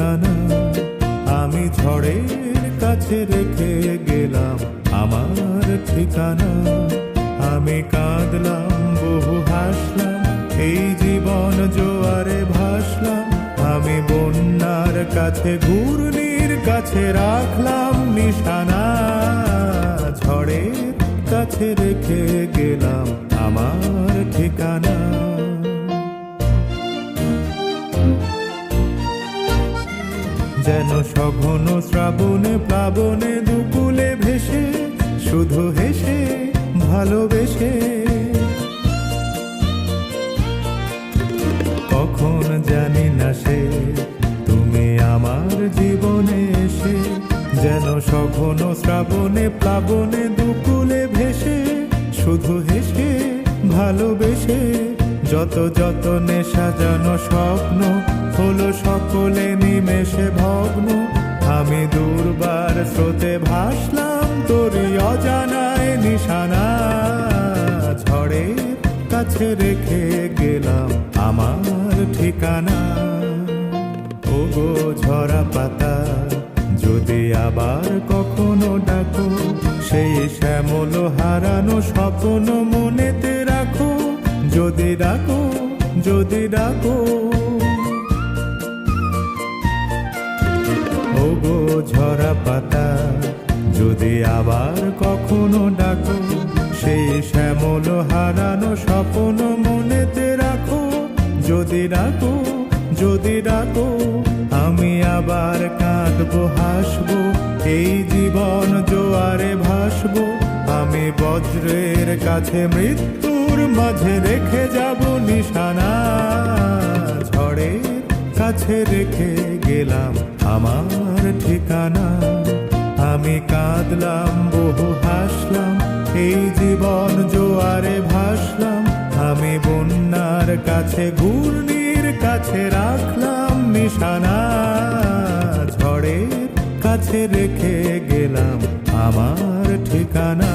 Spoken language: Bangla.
ঠিকানা। আমি ঝড়ের কাছে রেখে গেলাম আমার ঠিকানা। আমি কাঁদলাম বহু হাসলাম, এই জীবন জোয়ারে ভাসলাম। আমি বন্যার কাছে ঘূর্ণির কাছে রাখলাম নিশানা। ঝড়ের কাছে রেখে গেলাম আমার ঠিকানা। যেন সঘন শ্রাবণে প্লাবনে দুকুলে ভেসে, শুধু হেসে ভালোবেসে। কখন জানি না সে তুমি আমার জীবনে এসে। যেন সঘন শ্রাবণে প্লাবনে দুকুলে ভেসে, শুধু হেসে ভালোবেসে। যত যতনে সাজানো স্বপ্ন হলো সকলে নিমেষে ভগ্ন। আমি দুর্বার স্রোতে ভাসলাম তোরই অজানায় নিশানা। ঝড়ের কাছে রেখে গেলাম আমার ঠিকানা। ওগো ঝরা পাতা, যদি আবার কখনো ডাকো, সেই শ্যামল হারানো স্বপ্ন মনেতে রাখো। যদি ডাকো, যদি ডাকো। ওগো ঝরা পাতা, যদি আবার কখনো ডাকো, সেই শ্যামল হারানো স্বপ্ন মনেতে রাখো। যদি ডাকো, যদি ডাকো। আমি আবার কাঁদবো হাসবো, এই জীবন জোয়ারে ভাসবো। আমি বজ্রের কাছে মৃত্যুর মাঝে রেখে যাব নিশানা। ঝড়ের কাছে রেখে গেলাম আমার ঠিকানা। আমি কাঁদলাম বহু হাসলাম, এই জীবন জোয়ারে ভাসলাম। আমি বন্যার কাছে ঘূর্ণির কাছে রাখলাম নিশানা। ঝড়ের কাছে রেখে গেলাম আমার ঠিকানা।